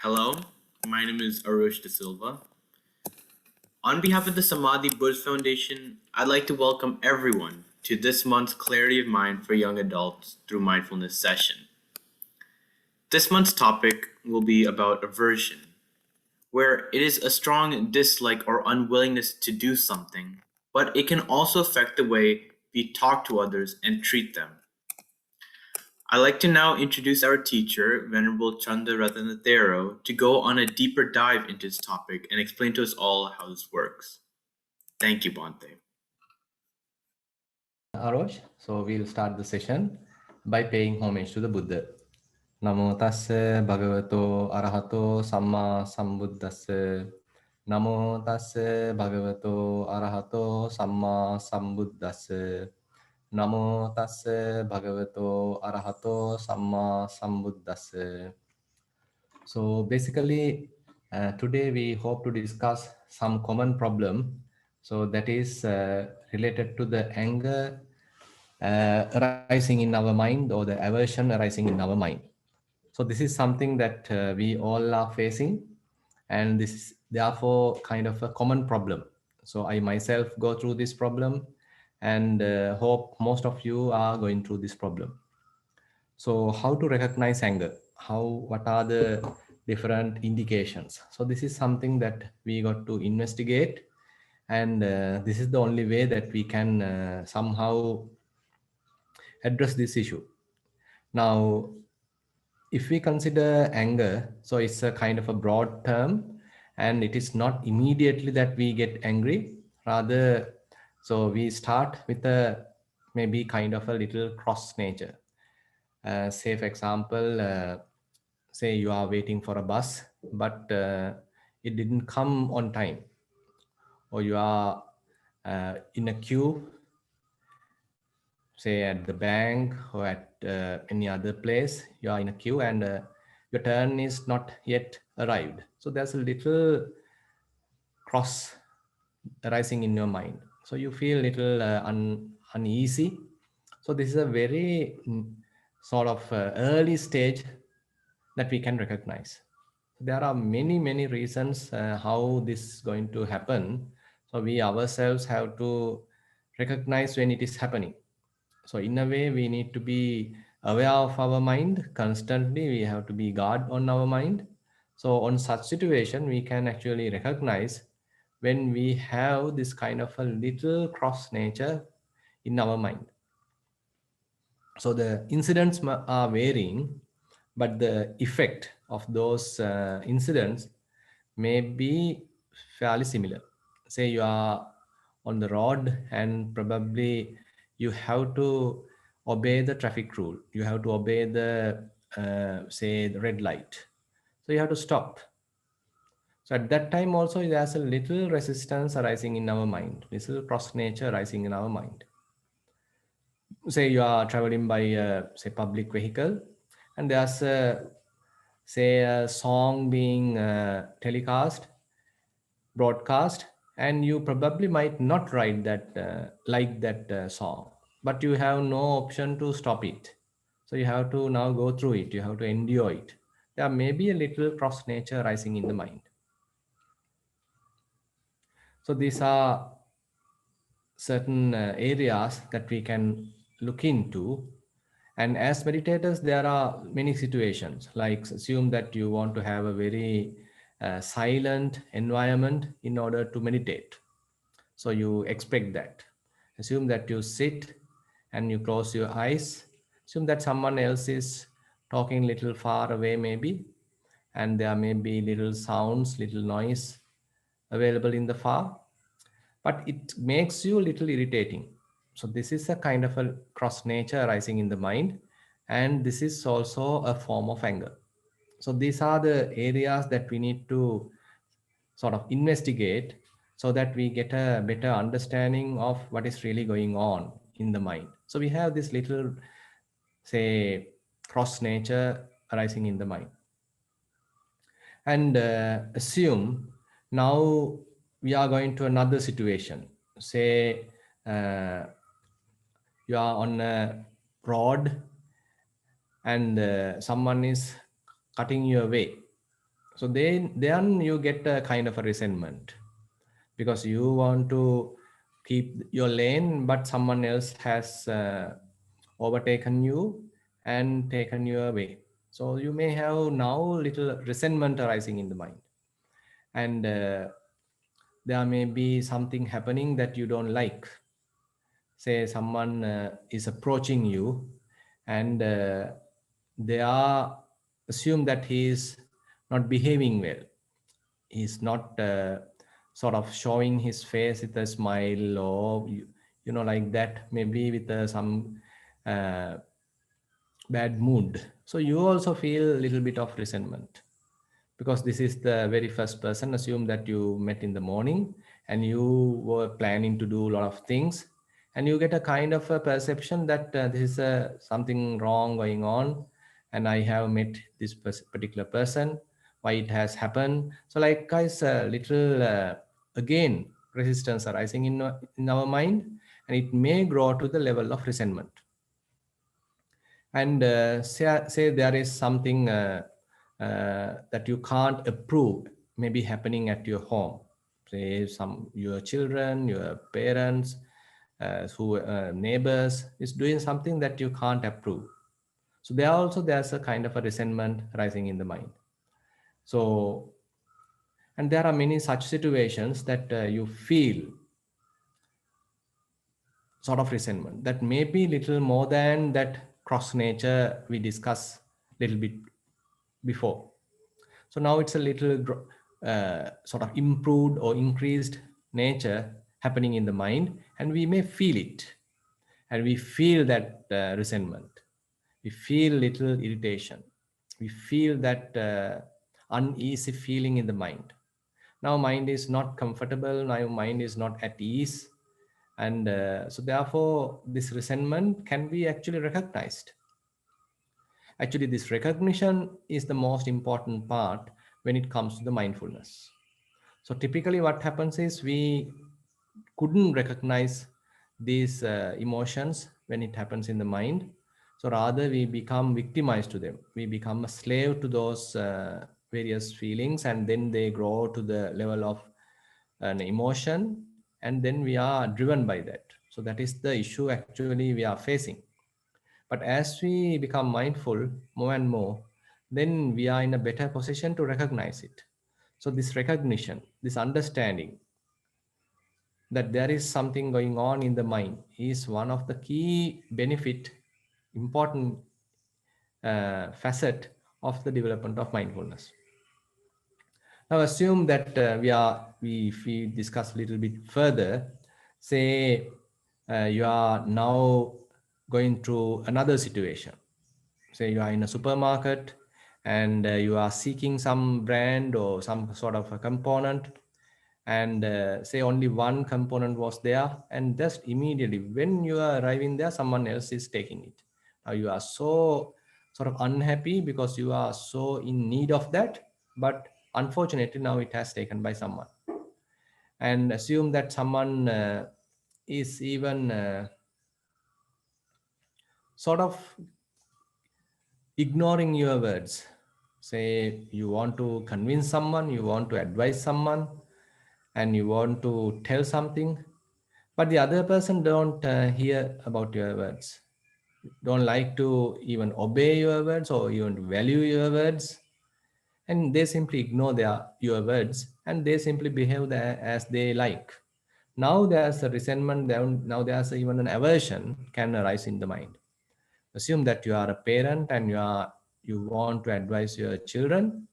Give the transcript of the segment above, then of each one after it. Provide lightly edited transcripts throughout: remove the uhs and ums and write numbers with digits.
Hello, my name is Arush De Silva. On behalf of the Samadhi Buddhist Foundation, I'd like to welcome everyone to this month's Clarity of Mind for Young Adults through Mindfulness session. This month's topic will be about aversion, where it is a strong dislike or unwillingness to do something, but it can also affect the way we talk to others and treat them. I'd like to now introduce our teacher, Venerable Chandarathana Thero, to go on a deeper dive into this topic and explain to us all how this works. Thank you, Bhante. Arosh. So we'll start the session by paying homage to the Buddha. Namo tassa bhagavato arahato samma sambuddhassa. Namo tassa bhagavato arahato samma sambuddhassa. Namo tassa bhagavato arahato samma sambuddhassa. So basically, today we hope to discuss some common problem. So that is related to the anger arising in our mind or the aversion arising in our mind. So this is something that we all are facing, and this is therefore kind of a common problem. So I myself go through this problem, and hope most of you are going through this problem. So how to recognize anger? What are the different indications? So this is something that we got to investigate, and this is the only way that we can somehow address this issue. Now, if we consider anger, so it's a kind of a broad term, and it is not immediately that we get angry. Rather, so we start with a maybe kind of a little cross nature. Say, for example, say you are waiting for a bus, but it didn't come on time, or you are in a queue, say at the bank or at any other place, you are in a queue, and your turn is not yet arrived. So there's a little cross arising in your mind. So you feel a little uneasy. So this is a very sort of early stage that we can recognize. There are many reasons how this is going to happen. So we ourselves have to recognize when it is happening. So in a way, we need to be aware of our mind constantly. We have to be guard on our mind. So on such situation, we can actually recognize when we have this kind of a little cross nature in our mind. So the incidents are varying, but the effect of those incidents may be fairly similar. Say you are on the road, and probably you have to obey the traffic rule. You have to obey the say the red light. So you have to stop. So at that time also there's a little resistance arising in our mind, little cross nature arising in our mind. Say you are traveling by say public vehicle, and there's a say a song being telecast, broadcast, and you probably might not write that like that song, but you have no option to stop it. So you have to now go through it, you have to endure it. There may be a little cross nature rising in the mind. So these are certain areas that we can look into. And as meditators, there are many situations, like assume that you want to have a very silent environment in order to meditate. So you expect that. Assume that you sit and you close your eyes. Assume that someone else is talking little far away maybe, and there may be little sounds, little noise available in the far, but it makes you a little irritating. So this is a kind of a cross nature arising in the mind, and this is also a form of anger. So these are the areas that we need to sort of investigate, so that we get a better understanding of what is really going on in the mind. So we have this little, say, cross nature arising in the mind. And assume now we are going to another situation. Say you are on a road, and someone is cutting your way. So then you get a kind of a resentment because you want to keep your lane, but someone else has overtaken you and taken you away. So you may have now little resentment arising in the mind, and there may be something happening that you don't like. Say someone is approaching you, and they are assume that he is not behaving well. He's not sort of showing his face with a smile, or like that, maybe with some uh, bad mood. So you also feel a little bit of resentment because this is the very first person assume that you met in the morning, and you were planning to do a lot of things, and you get a kind of a perception that this is something wrong going on, and I have met this particular person, why it has happened. So like guys, little again resistance arising in our mind, and it may grow to the level of resentment. And say there is something that you can't approve maybe happening at your home. Say some your children, your parents, who neighbors is doing something that you can't approve. So there also there's a kind of a resentment rising in the mind. So, and there are many such situations that you feel sort of resentment that may be little more than that cross nature we discussed little bit before. So now it's a little sort of improved or increased nature happening in the mind, and we may feel it, and we feel that resentment, we feel little irritation, we feel that uneasy feeling in the mind. Now mind is not comfortable, now mind is not at ease, and so therefore this resentment can be actually recognized. Actually, this recognition is the most important part when it comes to the mindfulness. So typically what happens is we couldn't recognize these emotions when it happens in the mind. So rather we become victimized to them. We become a slave to those various feelings, and then they grow to the level of an emotion, and then we are driven by that. So that is the issue actually we are facing. But as we become mindful more and more, then we are in a better position to recognize it. So this recognition, this understanding that there is something going on in the mind is one of the key benefit, important facet of the development of mindfulness. Now assume that if we discuss a little bit further, say you are now going through another situation. Say you are in a supermarket, and you are seeking some brand or some sort of a component, and say only one component was there, and just immediately when you are arriving there, someone else is taking it. Now you are so sort of unhappy because you are so in need of that, but unfortunately now it has taken by someone. And assume that someone is even sort of ignoring your words. Say you want to convince someone, you want to advise someone, and you want to tell something, but the other person don't hear about your words, don't like to even obey your words or even value your words, and they simply ignore your words, and they simply behave as they like. Now there's a resentment, now there's even an aversion can arise in the mind. Assume that you are a parent, and you want to advise your children,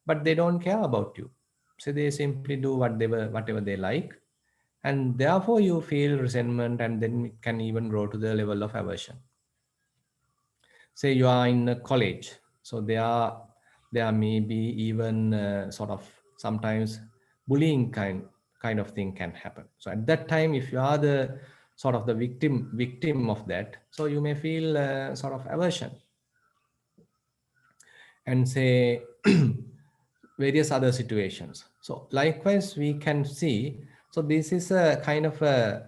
but they don't care about you. So they simply do whatever they like, and therefore you feel resentment, and then it can even grow to the level of aversion. Say you are in a college, so there may be even sort of sometimes bullying kind of thing can happen. So at that time, if you are the sort of the victim of that, so you may feel sort of aversion. And say various other situations. So likewise we can see, so this is a kind of a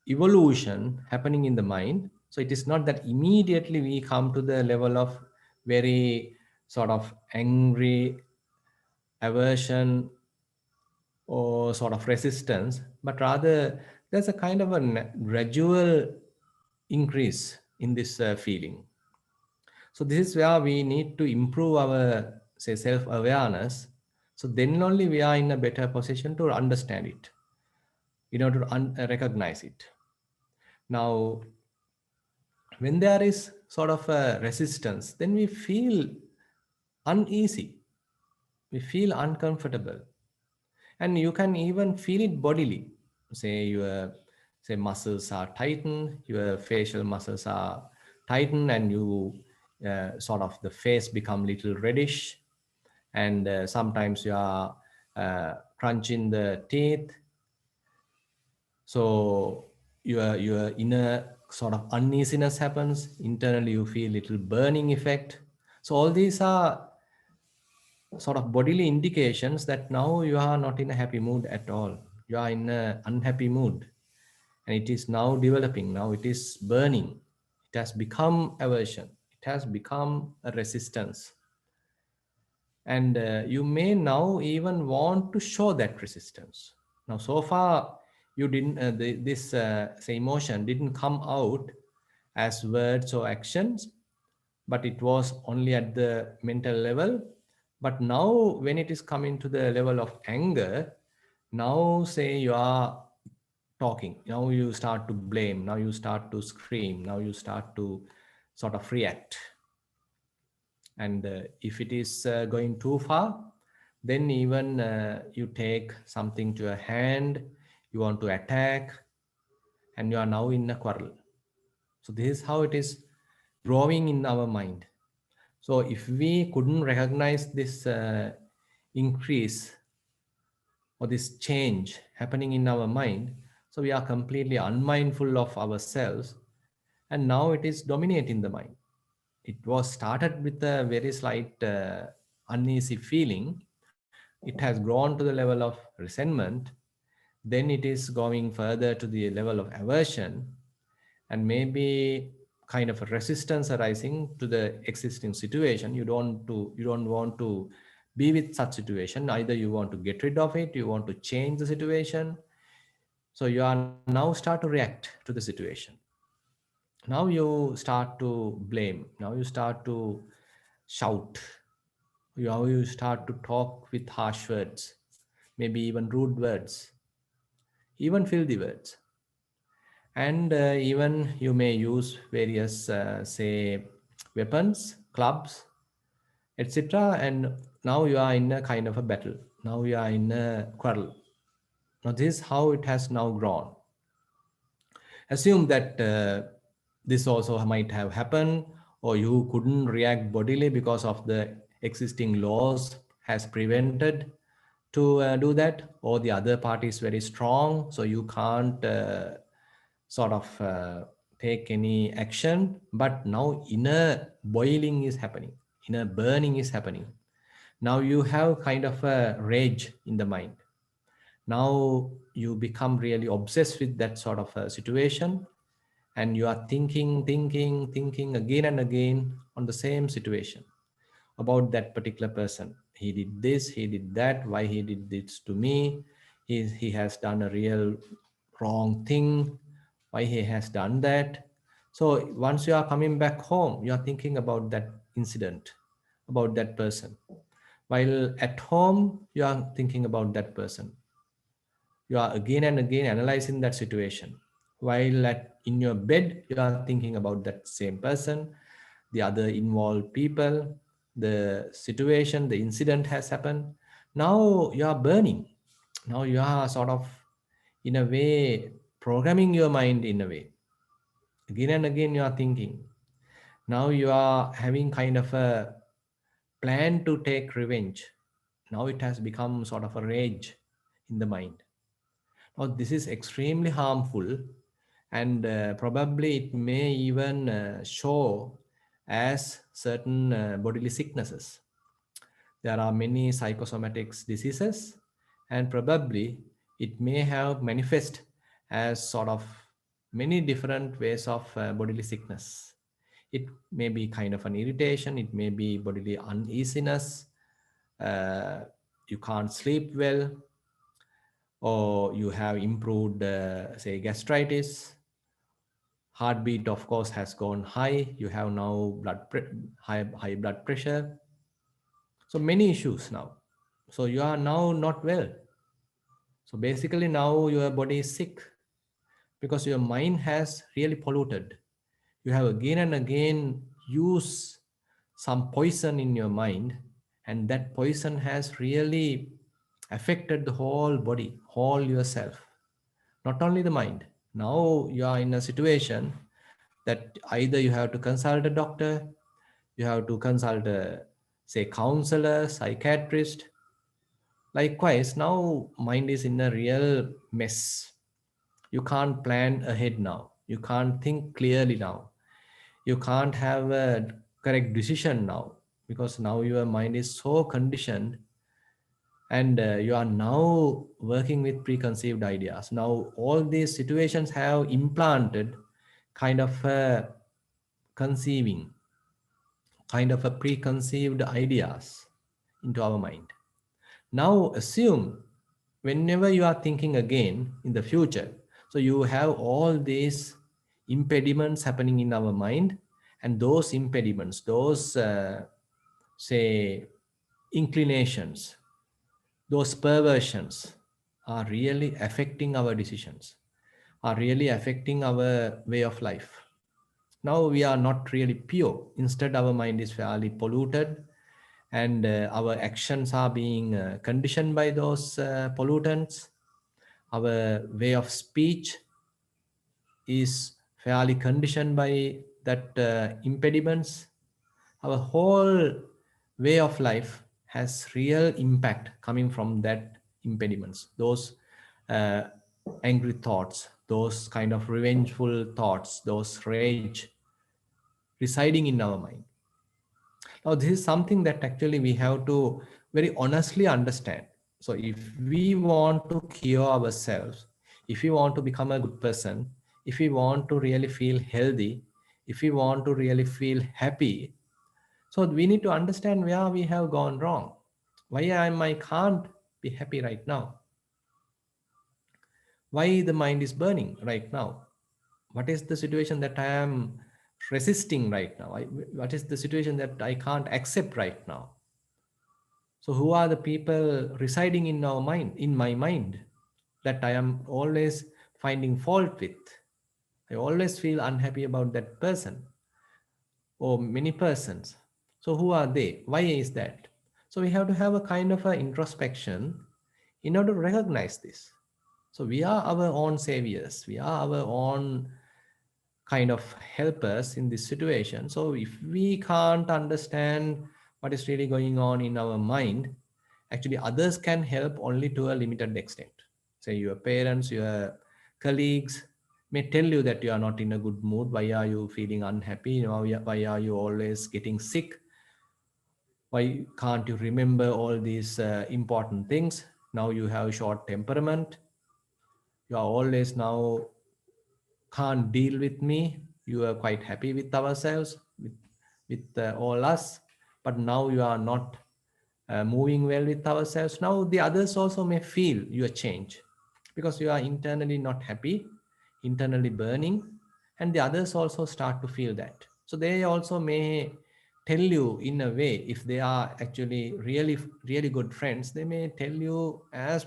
evolution happening in the mind. So it is not that immediately we come to the level of very sort of angry aversion or sort of resistance, but rather there's a kind of a gradual increase in this feeling. So this is where we need to improve our, say, self-awareness. So then only we are in a better position to understand it, in order to recognize it. Now, when there is sort of a resistance, then we feel uneasy, we feel uncomfortable, and you can even feel it bodily. Say your, say, muscles are tightened, your facial muscles are tightened, and you sort of the face become little reddish, and sometimes you are crunching the teeth. So your inner sort of uneasiness happens internally, you feel little burning effect. So all these are sort of bodily indications that now you are not in a happy mood at all, you are in an unhappy mood, and it is now developing, now it is burning, it has become aversion, it has become a resistance. And you may now even want to show that resistance. Now so far you didn't this say emotion didn't come out as words or actions, but it was only at the mental level. But now when it is coming to the level of anger, now say you are talking, now you start to blame, now you start to scream, now you start to sort of react. And if it is going too far, then even you take something to your hand, you want to attack, and you are now in a quarrel. So this is how it is growing in our mind. So if we couldn't recognize this increase or this change happening in our mind, so we are completely unmindful of ourselves, and now it is dominating the mind. It was started with a very slight uneasy feeling, it has grown to the level of resentment, then it is going further to the level of aversion, and maybe kind of a resistance arising to the existing situation. You don't want to be with such situation, either you want to get rid of it, you want to change the situation. So you are now start to react to the situation. Now you start to blame, now you start to shout, you start to talk with harsh words, maybe even rude words, even filthy words. And even you may use various say weapons, clubs, etc. And now you are in a kind of a battle, now you are in a quarrel. Now this is how it has now grown. Assume that this also might have happened, or you couldn't react bodily because of the existing laws has prevented to do that, or the other party is very strong, so you can't sort of take any action. But now inner boiling is happening, inner burning is happening. Now you have kind of a rage in the mind. Now you become really obsessed with that sort of a situation, and you are thinking again and again on the same situation, about that particular person. He did this, he did that, why he did this to me, he has done a real wrong thing, why he has done that. So once you are coming back home, you are thinking about that incident, about that person, while at home you are thinking about that person. You are again and again analyzing that situation, while in your bed you are thinking about that same person, the other involved people, the situation, the incident has happened. Now you are burning, now you are sort of in a way programming your mind in a way. Again and again you are thinking. Now you are having kind of a plan to take revenge. Now it has become sort of a rage in the mind. Now this is extremely harmful, and probably it may even show as certain bodily sicknesses. There are many psychosomatic diseases, and probably it may have manifest as sort of many different ways of bodily sickness. It may be kind of an irritation, it may be bodily uneasiness, uh, you can't sleep well, or you have improved, say, gastritis. Heartbeat, of course, has gone high. You have now high blood pressure. So many issues now. So you are now not well. So basically, now your body is sick because your mind has really polluted. You have again and again used some poison in your mind, and that poison has really affected the whole body, whole yourself, not only the mind. Now you are in a situation that either you have to consult a doctor, you have to consult a, say, counselor, psychiatrist. Likewise, now mind is in a real mess. You can't plan ahead now. You can't think clearly now. You can't have a correct decision now because now your mind is so conditioned, and you are now working with preconceived ideas. Now all these situations have implanted kind of a conceiving, kind of a preconceived ideas into our mind. Now assume whenever you are thinking again in the future, so you have all these impediments happening in our mind, and those impediments, those say inclinations, those perversions are really affecting our decisions, are really affecting our way of life. Now we are not really pure. Instead, our mind is fairly polluted, and our actions are being conditioned by those pollutants. Our way of speech is fairly conditioned by that impediments. Our whole way of life has real impact coming from that impediments, those uh, angry thoughts, those kind of revengeful thoughts, those rage residing in our mind. Now this is something that actually we have to very honestly understand. So if we want to cure ourselves, if we want to become a good person, if we want to really feel healthy, if we want to really feel happy, so we need to understand where we have gone wrong. Why I can't be happy right now? Why the mind is burning right now? What is the situation that I am resisting right now? What is the situation that I can't accept right now? So who are the people residing in our mind, in my mind, that I am always finding fault with? I always feel unhappy about that person or many persons. So who are they? Why is that? So we have to have a kind of a introspection in order to recognize this. So we are our own saviors. We are our own kind of helpers in this situation. So if we can't understand what is really going on in our mind, actually others can help only to a limited extent. Say your parents, your colleagues may tell you that you are not in a good mood. Why are you feeling unhappy? Why are you always getting sick? Why can't you remember all these important things? Now you have short temperament. You are always now can't deal with me. You are quite happy with ourselves, with all us, but now you are not moving well with ourselves. Now the others also may feel your change because you are internally not happy, internally burning, and the others also start to feel that. So they also may tell you in a way, if they are actually really good friends, they may tell you as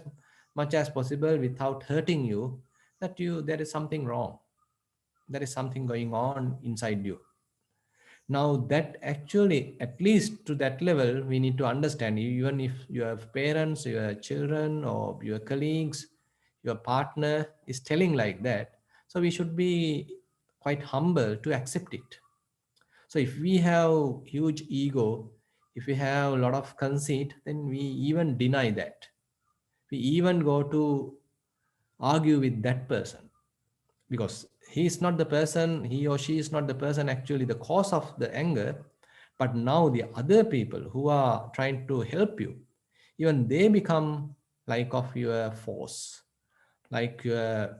much as possible without hurting you that you there is something wrong, there is something going on inside you. Now that actually, at least to that level, we need to understand, even if your parents, your children, or your colleagues, your partner is telling like that, so we should be quite humble to accept it. So if we have huge ego, if we have a lot of conceit, then we even deny that. We even go to argue with that person because he is not the person, he or she is not the person actually the cause of the anger, but now the other people who are trying to help you, even they become like of your force, like your,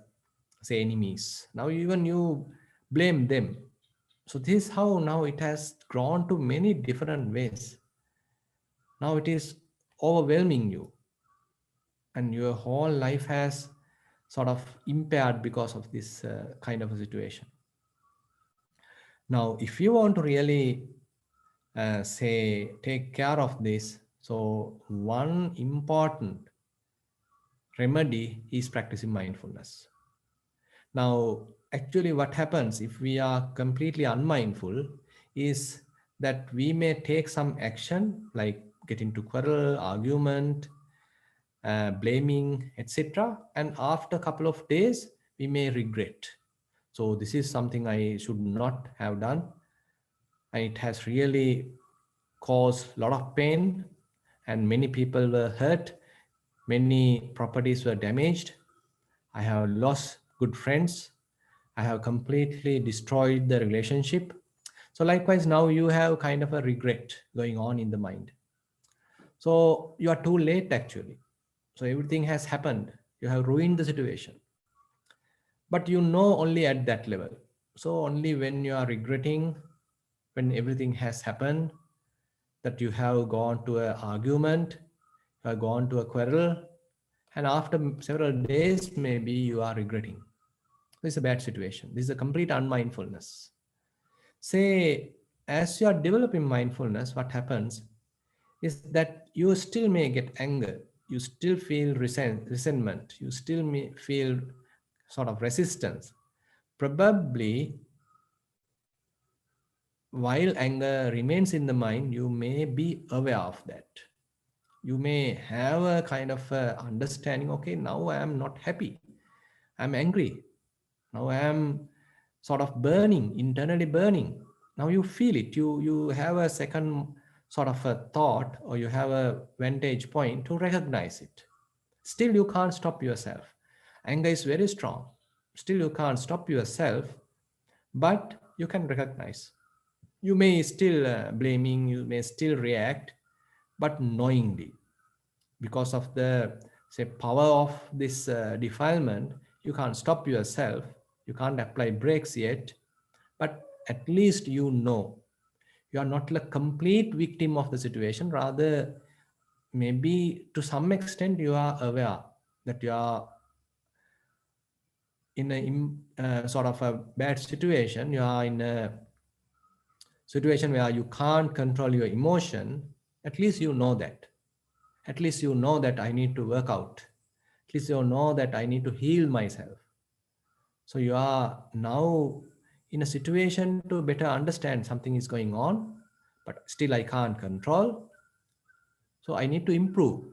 say, enemies. Now even you blame them. So this is how now it has grown to many different ways. Now it is overwhelming you, and your whole life has sort of impaired because of this kind of a situation. Now, if you want to really say take care of this, so one important remedy is practicing mindfulness. Now, actually, what happens if we are completely unmindful is that we may take some action like get into quarrel, argument, blaming, etc. And after a couple of days, we may regret. So this is something I should not have done, and it has really caused a lot of pain, and many people were hurt, many properties were damaged. I have lost good friends. I have completely destroyed the relationship. So likewise, now you have kind of a regret going on in the mind. So you are too late actually. So everything has happened. You have ruined the situation. But you know only at that level. So only when you are regretting, when everything has happened, that you have gone to an argument, you have gone to a quarrel, and after several days, maybe you are regretting. This is a bad situation. This is a complete unmindfulness. Say, as you are developing mindfulness, what happens is that you still may get anger, you still feel resentment, you still may feel sort of resistance. Probably, while anger remains in the mind, you may be aware of that. You may have a kind of understanding, okay, now I am not happy, I'm angry, now I am sort of burning, internally burning. Now you feel it, you have a second sort of a thought, or you have a vantage point to recognize it. Still you can't stop yourself. Anger is very strong. Still you can't stop yourself, but you can recognize. You may still blaming, you may still react, but knowingly, because of the say power of this defilement, you can't stop yourself, you can't apply brakes yet, but at least you know you are not a complete victim of the situation. Rather, maybe to some extent you are aware that you are in a sort of a bad situation, you are in a situation where you can't control your emotion. At least you know that. At least you know that I need to work out. At least you know that I need to heal myself. So you are now in a situation to better understand something is going on, but still I can't control. So I need to improve.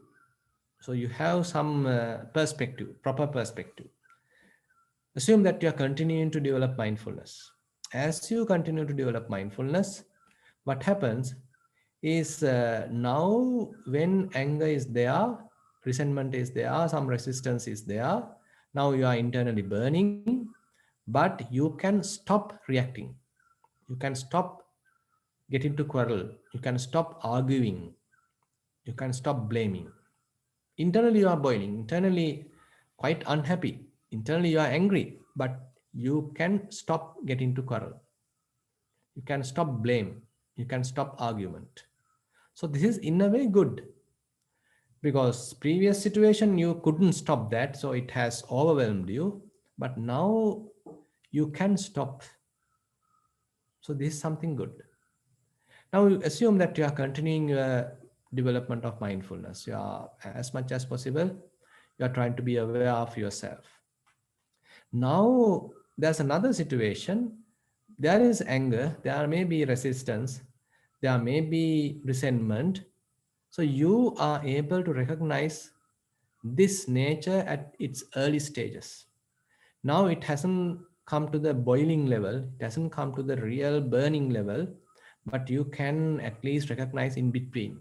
So you have some perspective, proper perspective. Assume that you are continuing to develop mindfulness. As you continue to develop mindfulness, what happens is now when anger is there, resentment is there, some resistance is there, now you are internally burning, but you can stop reacting. You can stop getting to quarrel. You can stop arguing. You can stop blaming. Internally you are boiling, internally quite unhappy, internally you are angry, but you can stop getting to quarrel. You can stop blame. You can stop argument. So this is in a way good, because previous situation you couldn't stop that, so it has overwhelmed you, but now you can stop. So this is something good. Now you assume that you are continuing your development of mindfulness. You are, as much as possible, you are trying to be aware of yourself. Now there's another situation. There is anger, there may be resistance, there may be resentment. So you are able to recognize this nature at its early stages. Now it hasn't come to the boiling level, it hasn't come to the real burning level, but you can at least recognize in between.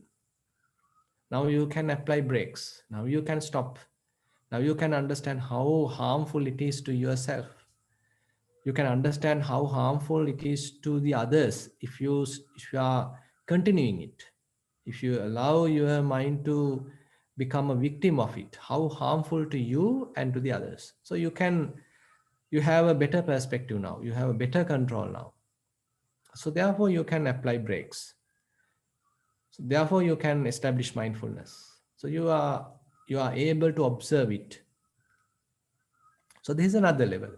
Now you can apply brakes. Now you can stop. Now you can understand how harmful it is to yourself. You can understand how harmful it is to the others if you are continuing it. If you allow your mind to become a victim of it, how harmful to you and to the others. So you have a better perspective now. You have a better control now. So therefore you can apply brakes. So therefore you can establish mindfulness. So you are able to observe it. So this is another level.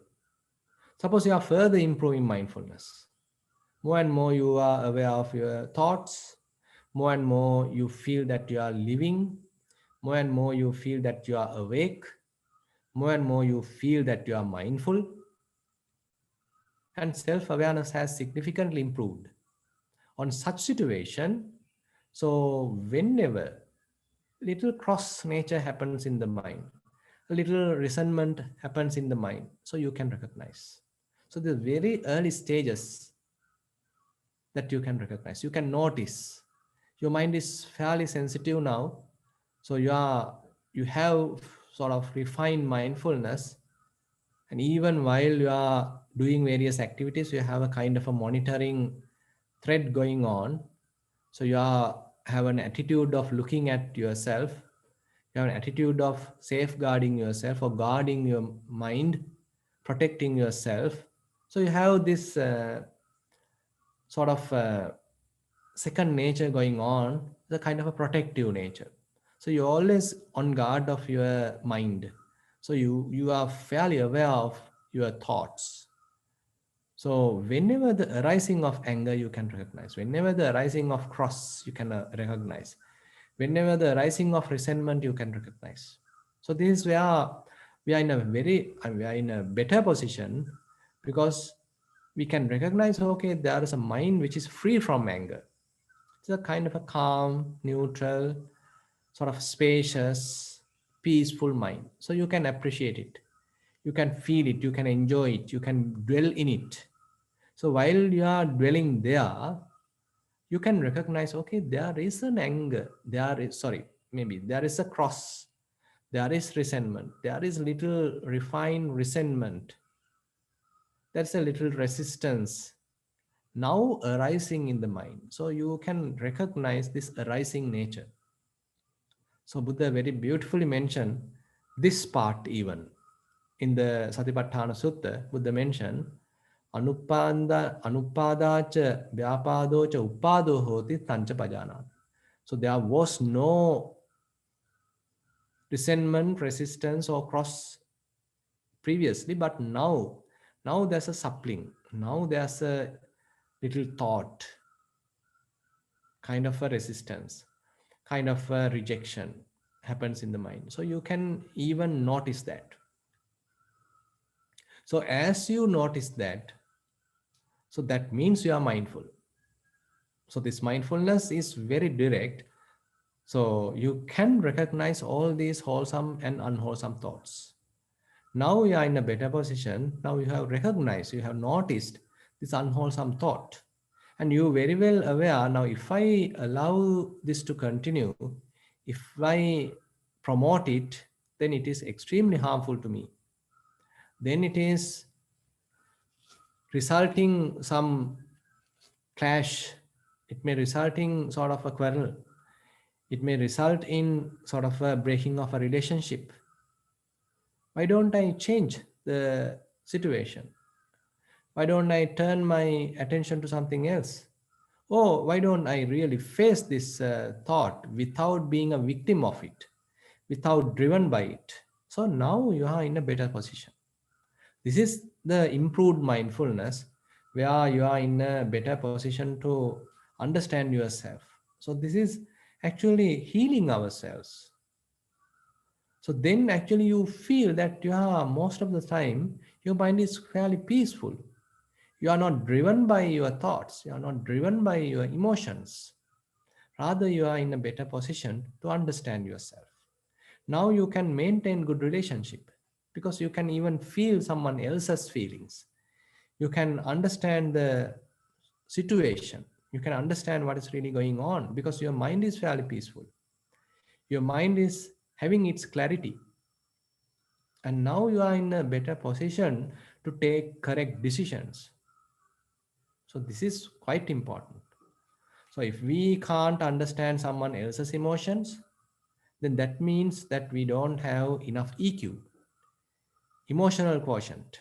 Suppose you are further improving mindfulness. More and more you are aware of your thoughts. More and more you feel that you are living. More and more you feel that you are awake. More and more you feel that you are mindful. And self-awareness has significantly improved. On such situation, so whenever little cross nature happens in the mind, a little resentment happens in the mind, so you can recognize. So the very early stages that you can recognize, you can notice. Your mind is fairly sensitive now, so you have sort of refined mindfulness, and even while you are doing various activities, you have a kind of a monitoring thread going on. So have an attitude of looking at yourself. You have an attitude of safeguarding yourself or guarding your mind, protecting yourself. So you have this sort of second nature going on, the kind of a protective nature. So you're always on guard of your mind. So you are fairly aware of your thoughts. So whenever the arising of anger you can recognize, whenever the arising of cross you can recognize, whenever the arising of resentment you can recognize. So this is where we are in a we are in a better position, because we can recognize, okay, there is a mind which is free from anger. It's a kind of a calm, neutral, sort of spacious, peaceful mind. So you can appreciate it, you can feel it, you can enjoy it, you can dwell in it. So while you are dwelling there, you can recognize, okay, there is an anger, there is, sorry, maybe there is a cross, there is resentment, there is little refined resentment, there's a little resistance now arising in the mind. So you can recognize this arising nature. So Buddha very beautifully mentioned this part even in the Satipatthana Sutta. Buddha mentioned Anupadacha Vyapadocha Upado Hoti Tancha Pajana. So there was no resentment, resistance, or cross previously, but now there's a suppling. Now there's a little thought, kind of a resistance, kind of a rejection happens in the mind. So you can even notice that. So as you notice that, so that means you are mindful. So this mindfulness is very direct. So you can recognize all these wholesome and unwholesome thoughts. Now you are in a better position. Now you have recognized, you have noticed this unwholesome thought. And you very well aware now, if I allow this to continue, if I promote it, then it is extremely harmful to me. Then it is resulting some clash. It may result in sort of a quarrel. It may result in sort of a breaking of a relationship. Why don't I change the situation? Why don't I turn my attention to something else? Oh, why don't I really face this thought without being a victim of it, without driven by it? So now you are in a better position. This is the improved mindfulness, where you are in a better position to understand yourself. So this is actually healing ourselves. So then actually you feel that you are, most of the time, your mind is fairly peaceful. You are not driven by your thoughts, you are not driven by your emotions. Rather, you are in a better position to understand yourself. Now you can maintain good relationship, because you can even feel someone else's feelings. You can understand the situation. You can understand what is really going on, because your mind is fairly peaceful. Your mind is having its clarity. And now you are in a better position to take correct decisions. So this is quite important. So if we can't understand someone else's emotions, then that means that we don't have enough EQ, emotional quotient.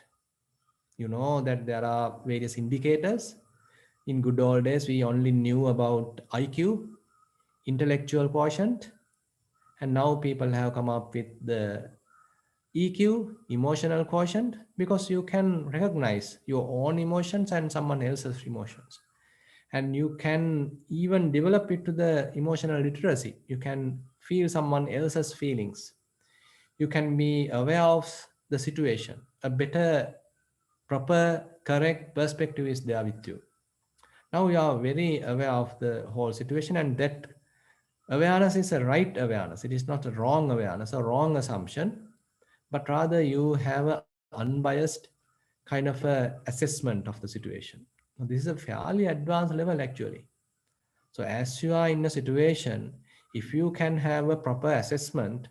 You know that there are various indicators. In good old days, we only knew about IQ, intellectual quotient, And now people have come up with the EQ, emotional quotient, because you can recognize your own emotions and someone else's emotions. And you can even develop it to the emotional literacy. You can feel someone else's feelings. You can be aware of the situation. A better, proper, correct perspective is there with you. Now you are very aware of the whole situation, and that awareness is a right awareness. It is not a wrong awareness, a wrong assumption, but rather you have an unbiased kind of a assessment of the situation. Now, this is a fairly advanced level actually. So as you are in a situation, if you can have a proper assessment,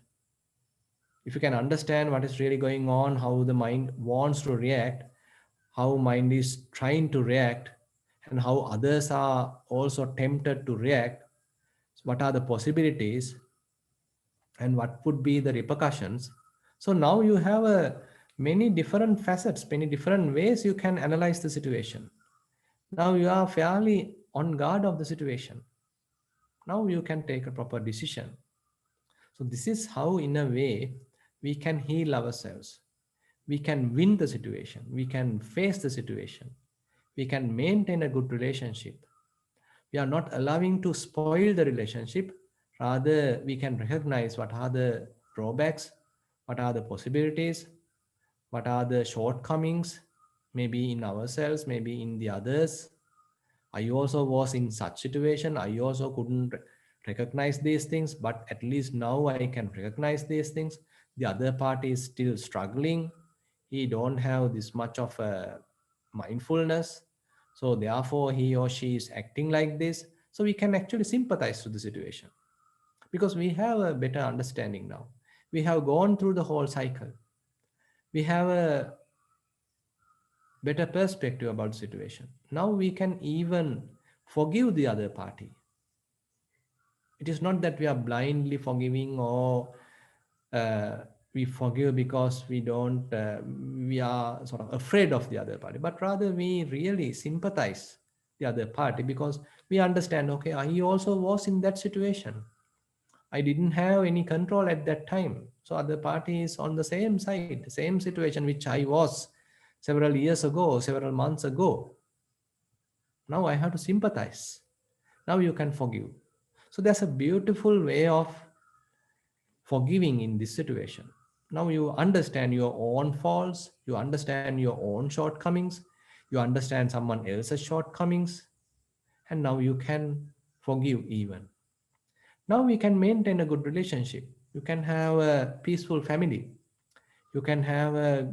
if you can understand what is really going on, how the mind wants to react, how mind is trying to react, and how others are also tempted to react, what are the possibilities, and what would be the repercussions. So now you have a many different facets, many different ways you can analyze the situation. Now you are fairly on guard of the situation. Now you can take a proper decision. So this is how, in a way, we can heal ourselves. We can win the situation. We can face the situation. We can maintain a good relationship. We are not allowing to spoil the relationship. Rather, we can recognize what are the drawbacks, what are the possibilities, what are the shortcomings, maybe in ourselves, maybe in the others. I also was in such situation. I also couldn't recognize these things, but at least now I can recognize these things. The other party is still struggling. He don't have this much of a mindfulness. So therefore he or she is acting like this. So we can actually sympathize to the situation because we have a better understanding now. We have gone through the whole cycle. We have a better perspective about the situation. Now we can even forgive the other party. It is not that we are blindly forgiving or uh, we forgive because we are sort of afraid of the other party, but rather we really sympathize the other party because we understand, okay, I also was in that situation. I didn't have any control at that time. So other party is on the same side, same situation which I was several years ago, several months ago. Now I have to sympathize. Now you can forgive. So there's a beautiful way of forgiving in this situation. Now you understand your own faults, you understand your own shortcomings, you understand someone else's shortcomings, and now you can forgive even. Now we can maintain a good relationship. You can have a peaceful family. You can have a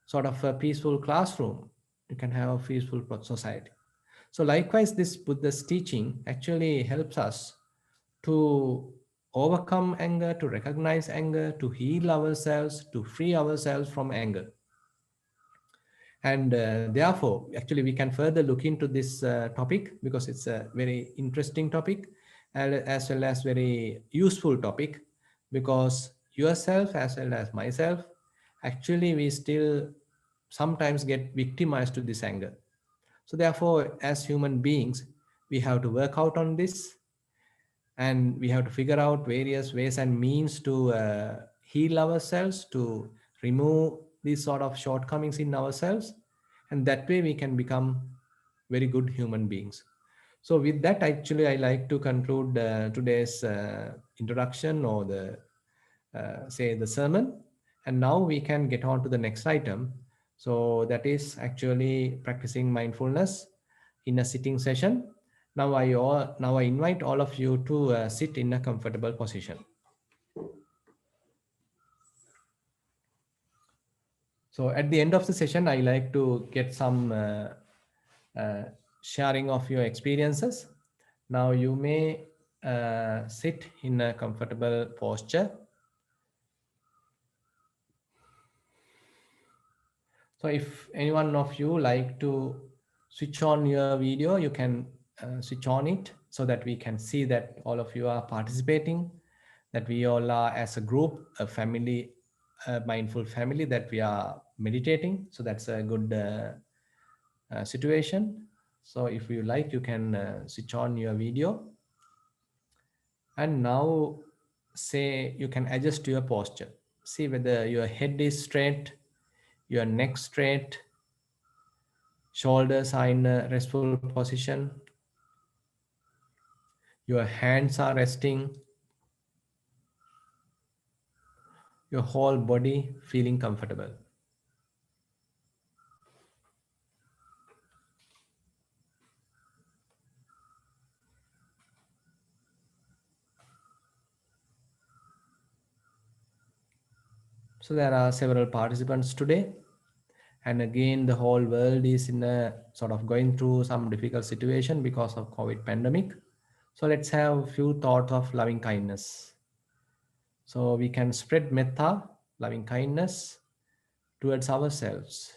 sort of a peaceful classroom. You can have a peaceful society. So likewise, this Buddha's teaching actually helps us to overcome anger, to recognize anger, to heal ourselves, to free ourselves from anger. And therefore, actually, we can further look into this topic because it's a very interesting topic and as well as very useful topic, because yourself as well as myself, actually, we still sometimes get victimized to this anger. So therefore, as human beings, we have to work out on this, and we have to figure out various ways and means to heal ourselves, to remove these sort of shortcomings in ourselves, and that way we can become very good human beings. So with that, actually, I like to conclude today's introduction, or the say the sermon, and now we can get on to the next item. So that is actually practicing mindfulness in a sitting session. Now I invite all of you to sit in a comfortable position. So at the end of the session, I like to get some sharing of your experiences. Now you may sit in a comfortable posture. So if any one of you like to switch on your video, you can switch on it so that we can see that all of you are participating, that we all are as a group, a family, a mindful family, that we are meditating. So that's a good situation. So if you like, you can switch on your video. And now say you can adjust your posture. See whether your head is straight, your neck straight, shoulders are in a restful position, your hands are resting, your whole body feeling comfortable. So there are several participants today, and again the whole world is in a sort of going through some difficult situation because of COVID pandemic. So let's have a few thoughts of loving kindness. So we can spread metta, loving kindness, towards ourselves.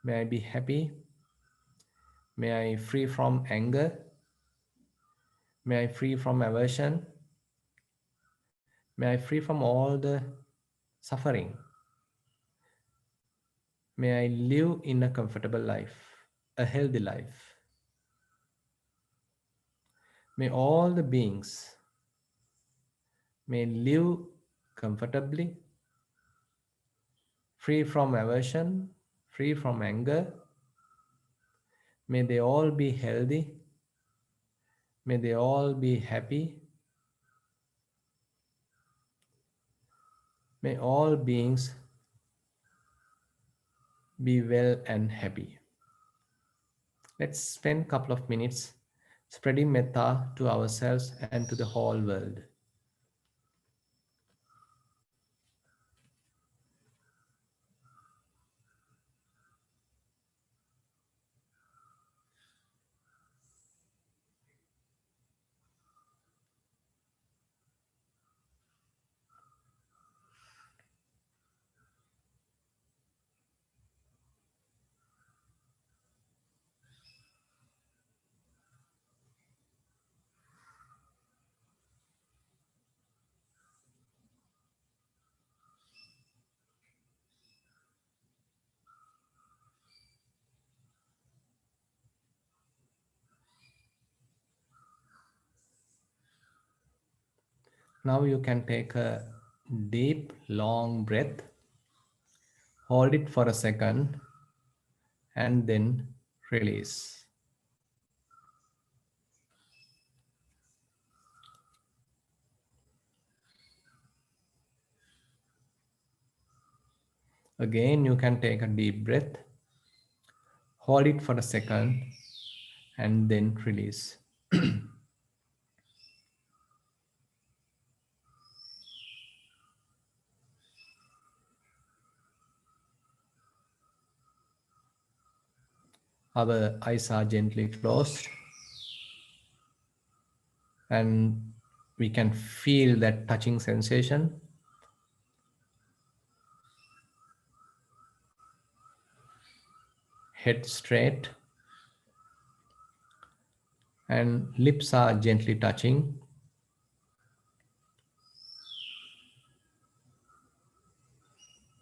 May I be happy. May I free from anger. May I free from aversion. May I free from all the suffering. May I live in a comfortable life, a healthy life. May all the beings may live comfortably, free from aversion, free from anger. May they all be healthy. May they all be happy. May all beings be well and happy. Let's spend a couple of minutes spreading metta to ourselves and to the whole world. Now you can take a deep, long breath, hold it for a second, and then release. Again, you can take a deep breath, hold it for a second, and then release. Our eyes are gently closed, and we can feel that touching sensation. Head straight, and lips are gently touching.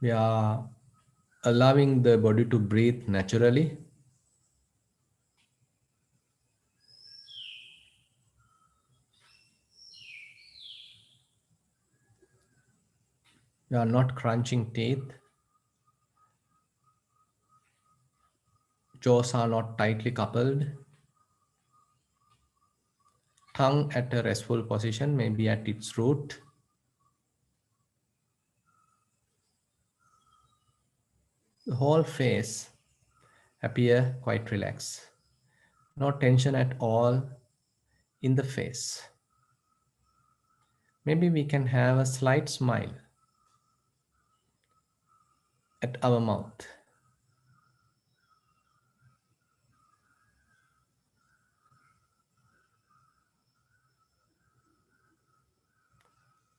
We are allowing the body to breathe naturally. We are not crunching teeth. Jaws are not tightly coupled. Tongue at a restful position, maybe at its root. The whole face appear quite relaxed. No tension at all in the face. Maybe we can have a slight smile at our mouth.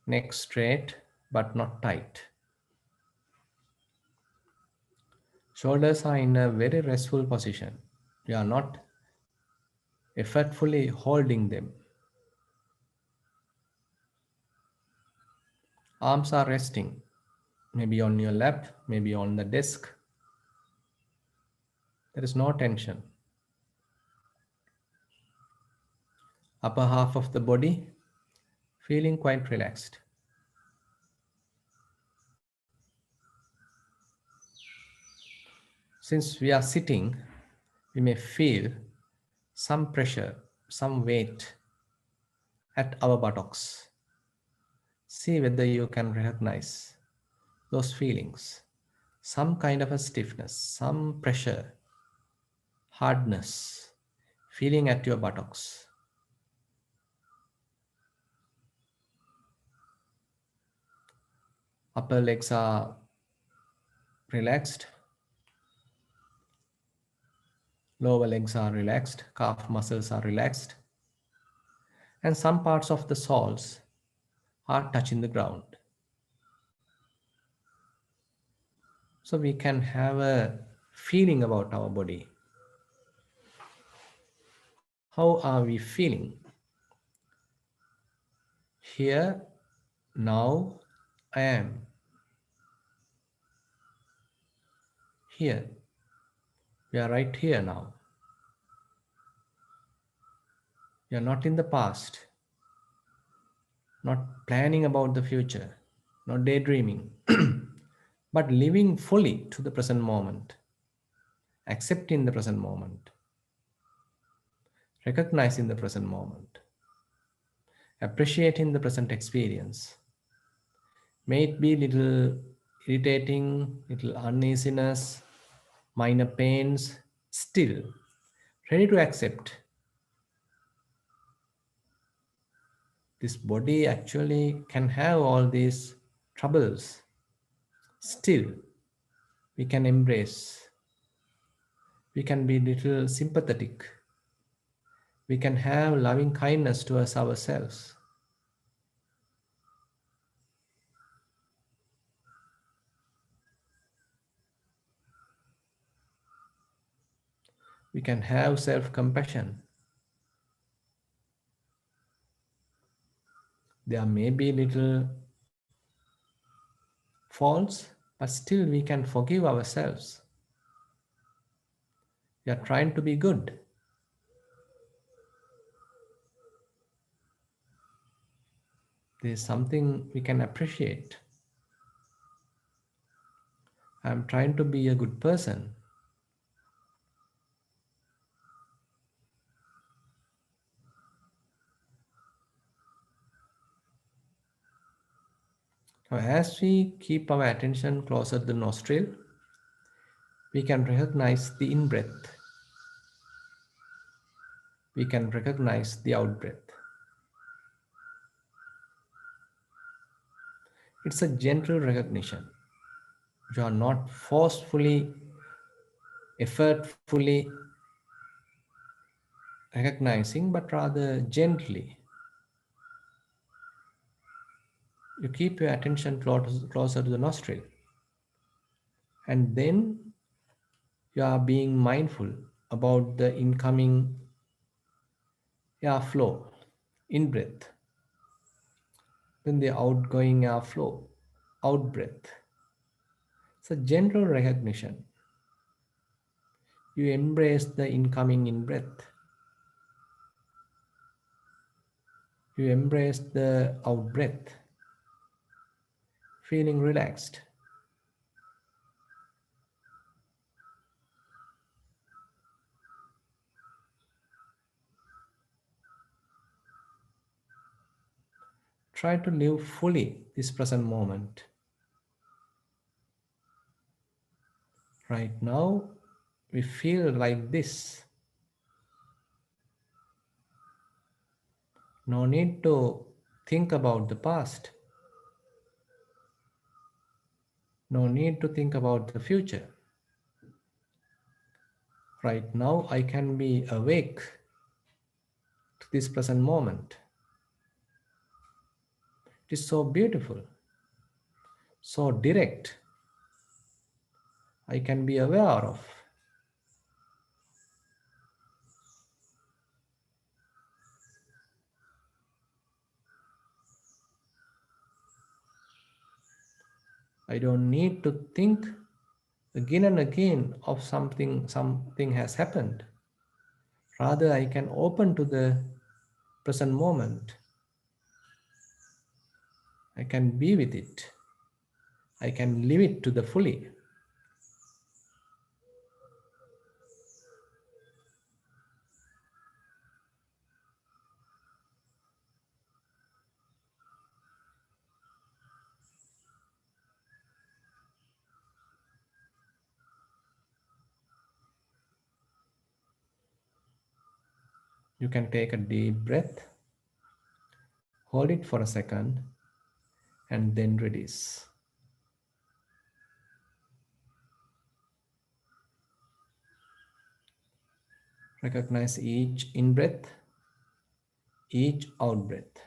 Neck straight but not tight. Shoulders are in a very restful position. We are not effortfully holding them. Arms are resting, maybe on your lap, maybe on the desk. There is no tension. Upper half of the body feeling quite relaxed. Since we are sitting, we may feel some pressure, some weight at our buttocks. See whether you can recognize those feelings. Some kind of a stiffness, some pressure, hardness, feeling at your buttocks. Upper legs are relaxed, lower legs are relaxed, calf muscles are relaxed, and some parts of the soles are touching the ground. So we can have a feeling about our body. How are we feeling? Here, now, I am. Here. We are right here now. We are not in the past, not planning about the future, not daydreaming, but living fully to the present moment, accepting the present moment, recognizing the present moment, appreciating the present experience. May it be little irritating, little uneasiness, minor pains, still ready to accept. This body actually can have all these troubles. Still, we can embrace. We can be little sympathetic. We can have loving kindness towards ourselves. We can have self-compassion. There may be little faults, but still we can forgive ourselves. We are trying to be good. There is something we can appreciate. I am trying to be a good person. Now, as we keep our attention closer to the nostril, we can recognize the in-breath. We can recognize the out-breath. It's a gentle recognition. You are not forcefully, effortfully recognizing, but rather gently. You keep your attention closer to the nostril. And then you are being mindful about the incoming airflow, in breath, then the outgoing airflow, out breath. It's a gentle recognition. You embrace the incoming in breath. You embrace the out breath, feeling relaxed. Try to live fully this present moment. Right now, we feel like this. No need to think about the past. No need to think about the future. Right now, I can be awake to this present moment. It is so beautiful, so direct. I can be aware of. I don't need to think again and again of something has happened. Rather, I can open to the present moment. I can be with it. I can live it to the fully. You can take a deep breath, hold it for a second, and then release. Recognize each in breath, each out breath.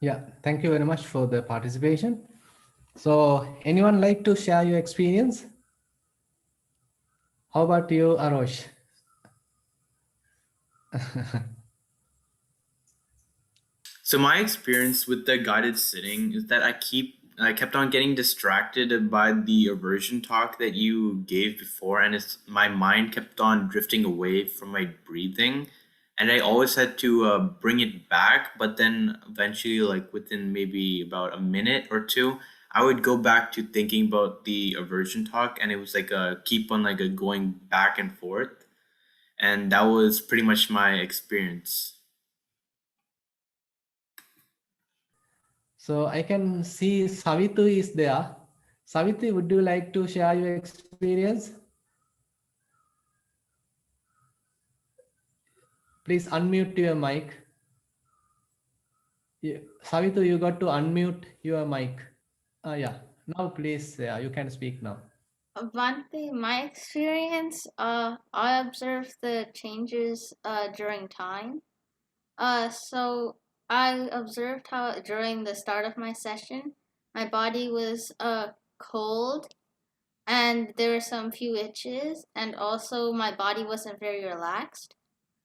Yeah, thank you very much for the participation. So, anyone like to share your experience? How about you, Arosh? So my experience with the guided sitting is that I kept on getting distracted by the aversion talk that you gave before, and my mind kept on drifting away from my breathing, and I always had to bring it back. But then eventually, like within maybe about a minute or two, I would go back to thinking about the aversion talk, and it was like a keep on like a going back and forth, and that was pretty much my experience. So, I can see Savitu is there. Savitu, would you like to share your experience? Please unmute your mic. Savitu, you got to unmute your mic. Yeah, now please, you can speak now. One thing, my experience, I observed the changes during time. So I observed how during the start of my session, my body was cold, and there were some few itches, and also my body wasn't very relaxed.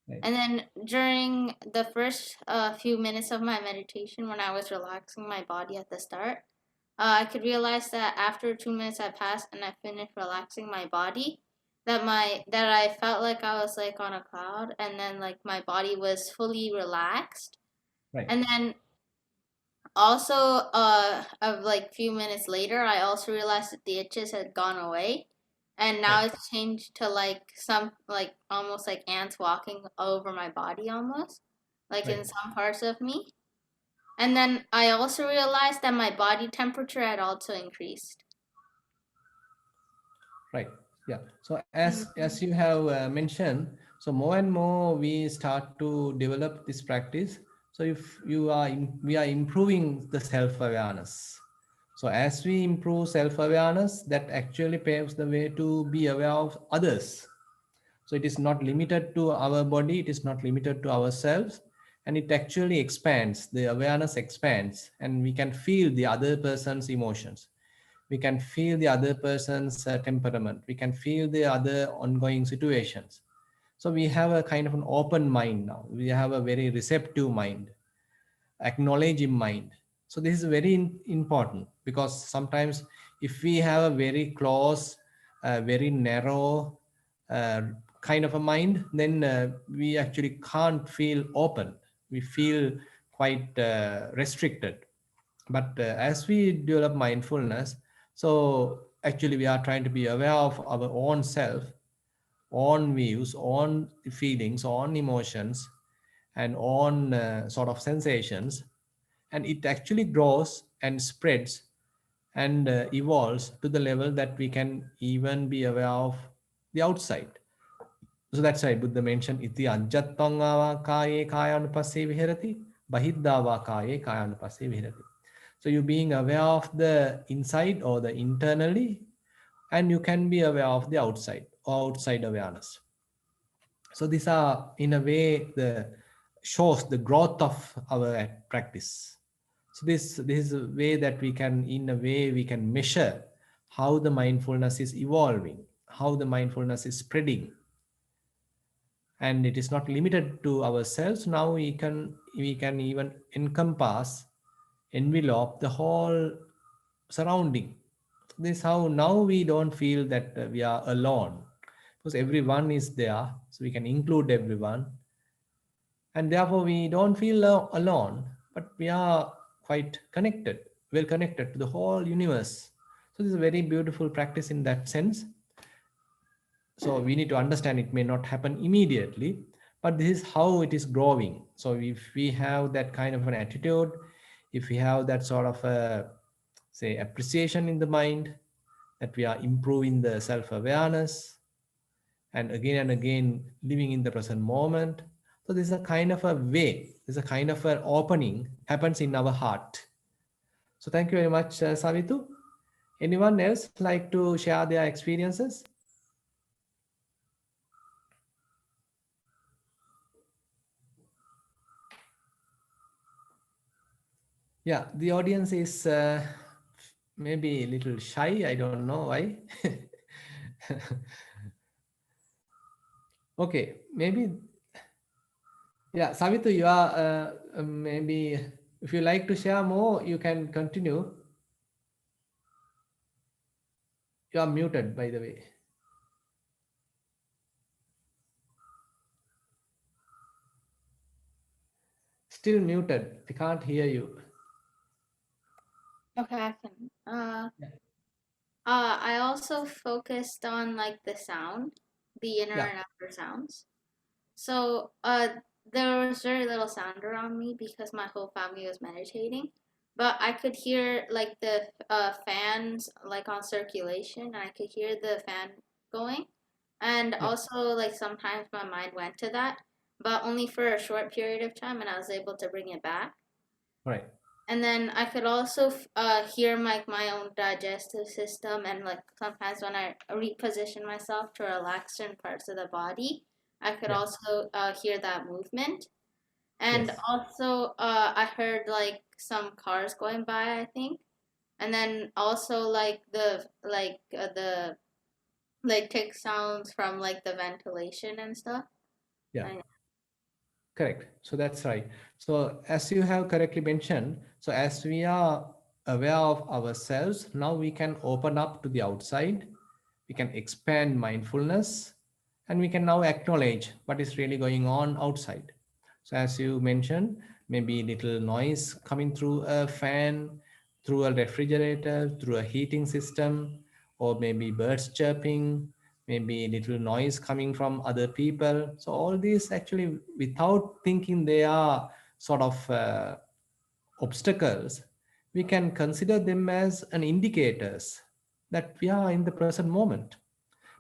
Right. And then during the first few minutes of my meditation, when I was relaxing my body at the start, I could realize that after 2 minutes had passed and I finished relaxing my body, that I felt like I was like on a cloud, and then like my body was fully relaxed. Right. And then also, of like few minutes later, I also realized that the itches had gone away, and now Right. it's changed to like some like almost like ants walking over my body, almost like Right. in some parts of me. And then I also realized that my body temperature had also increased. Right. Yeah. So as Mhm. you have mentioned, so more and more we start to develop this practice. So if we are improving the self awareness. So as we improve self awareness, that actually paves the way to be aware of others. So it is not limited to our body. It is not limited to ourselves, and it actually expands. The awareness expands, and we can feel the other person's emotions, we can feel the other person's temperament, we can feel the other ongoing situations. So we have a kind of an open mind now, we have a very receptive mind, acknowledging mind. So this is very important, because sometimes if we have a very close, very narrow uh, kind of a mind, then we actually can't feel open, we feel quite restricted. But as we develop mindfulness, so actually we are trying to be aware of our own self, own views, own feelings, own emotions, and own sort of sensations, and it actually grows and spreads and evolves to the level that we can even be aware of the outside. So that's why Buddha mentioned iti anjattanga kaye kayanupasse viharati, bahiddava kaye kayanupasse viharati. So you're being aware of the inside or the internally, and you can be aware of the outside or outside awareness. So these are in a way the shows the growth of our practice. So this is a way that we can, in a way we can measure how the mindfulness is evolving, how the mindfulness is spreading, and it is not limited to ourselves. Now we can even encompass, envelop the whole surrounding. This is how now we don't feel that we are alone, because everyone is there, so we can include everyone, and therefore we don't feel alone, but we are quite connected, well connected to the whole universe. So this is a very beautiful practice in that sense. So we need to understand it may not happen immediately, but this is how it is growing. So if we have that kind of an attitude, if we have that sort of a, say, appreciation in the mind, that we are improving the self-awareness and again living in the present moment. So this is a kind of a way, there's a kind of an opening happens in our heart. So thank you very much, Savitu. Anyone else like to share their experiences? Yeah, the audience is maybe a little shy. I don't know why. Okay, maybe, yeah, Savitu, you are maybe, if you like to share more, you can continue. You are muted, by the way. Still muted. We can't hear you. Okay, I can. Yeah. I also focused on like the sound, the inner Yeah. and outer sounds. So, there was very little sound around me because my whole family was meditating, but I could hear like the fans like on circulation, and I could hear the fan going, and Yeah. also like sometimes my mind went to that, but only for a short period of time, and I was able to bring it back. Right. And then I could also hear my own digestive system, and like sometimes when I reposition myself to relax certain parts of the body, I could Yeah. also hear that movement. And Yes. also I heard like some cars going by, I think. And then also like the like tick sounds from like the ventilation and stuff. Yeah. And Correct. So that's right. So as you have correctly mentioned, so as we are aware of ourselves, now we can open up to the outside. We can expand mindfulness, and we can now acknowledge what is really going on outside. So as you mentioned, maybe little noise coming through a fan, through a refrigerator, through a heating system, or maybe birds chirping, maybe little noise coming from other people. So all these actually, without thinking they are sort of obstacles, we can consider them as an indicators that we are in the present moment.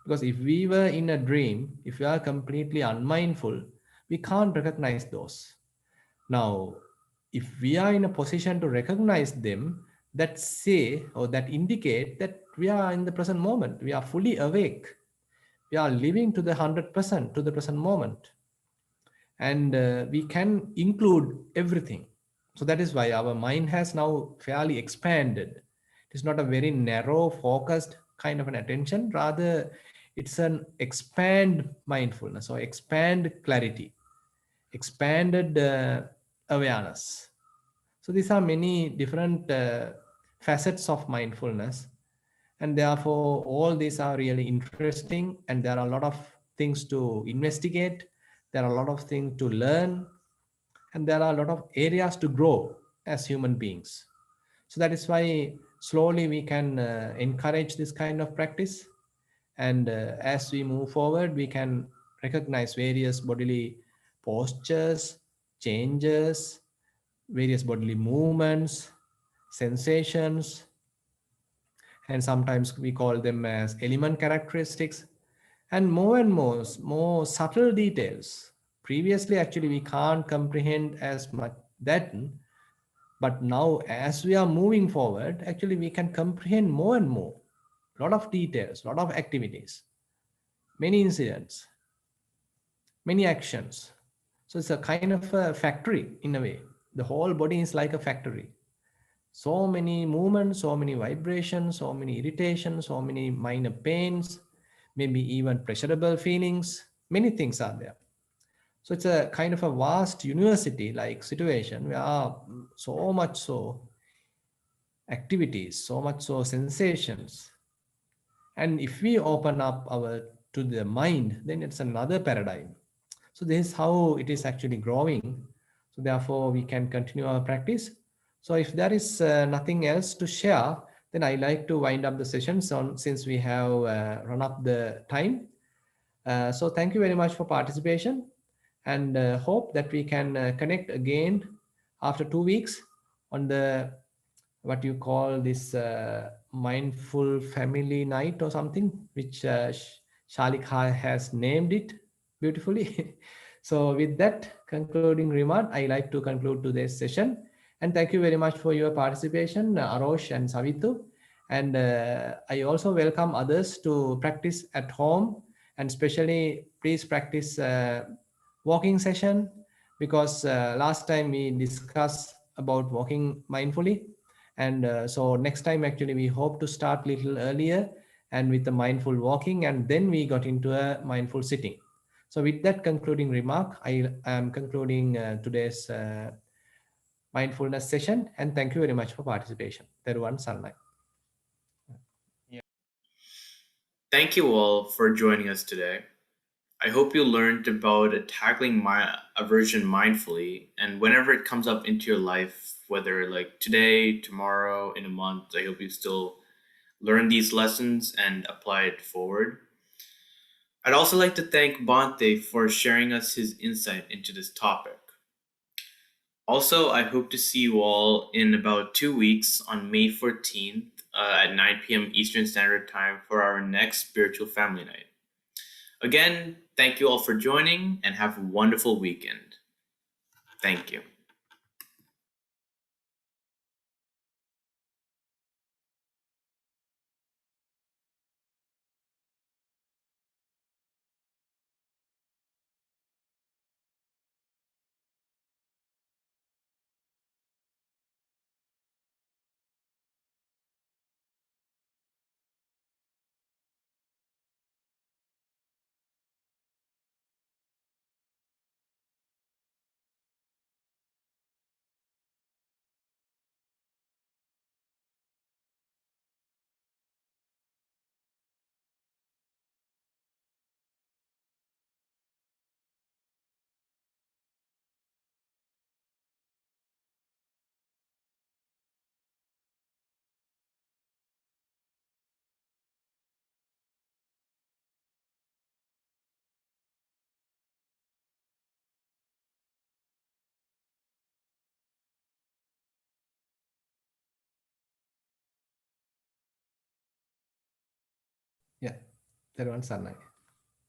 Because if we were in a dream, if we are completely unmindful, we can't recognize those. Now, if we are in a position to recognize them, that say or that indicate that we are in the present moment, we are fully awake, we are living to the 100% to the present moment, and we can include everything. So that is why our mind has now fairly expanded. It is not a very narrow focused kind of an attention, rather it's an expand mindfulness or expand clarity, expanded awareness. So these are many different facets of mindfulness, and therefore all these are really interesting, and there are a lot of things to investigate, there are a lot of things to learn, and there are a lot of areas to grow as human beings. So that is why slowly we can encourage this kind of practice, and as we move forward we can recognize various bodily postures, changes, various bodily movements, sensations, and sometimes we call them as element characteristics, and more subtle details. Previously actually we can't comprehend as much that, but now as we are moving forward actually we can comprehend more and more, lot of details, lot of activities, many incidents, many actions. So it's a kind of a factory in a way. The whole body is like a factory. So many movements, so many vibrations, so many irritations, so many minor pains, maybe even pleasurable feelings, many things are there. So it's a kind of a vast university like situation where so much so activities, so much so sensations. And if we open up our to the mind, then it's another paradigm. So this is how it is actually growing. So therefore we can continue our practice. So if there is nothing else to share, then I like to wind up the sessions on, since we have run up the time. So thank you very much for participation, and hope that we can connect again after 2 weeks on the what you call this mindful family night or something, which Shalika has named it beautifully. So with that concluding remark, I like to conclude today's session, and thank you very much for your participation, Arosh and Savitu. And I also welcome others to practice at home, and especially please practice walking session, because last time we discussed about walking mindfully. And so next time, actually, we hope to start little earlier and with the mindful walking, and then we got into a mindful sitting. So with that concluding remark, I am concluding today's mindfulness session, and thank you very much for participation. Teruvan Sarnai. Thank you all for joining us today. I hope you learned about tackling my aversion mindfully, and whenever it comes up into your life, whether like today, tomorrow, in a month, I hope you still learn these lessons and apply it forward. I'd also like to thank Bante for sharing us his insight into this topic. Also, I hope to see you all in about 2 weeks on May 14th at 9 p.m. Eastern Standard Time for our next Spiritual Family Night. Again, thank you all for joining and have a wonderful weekend. Thank you. Yeah, Teruvan Sarnai.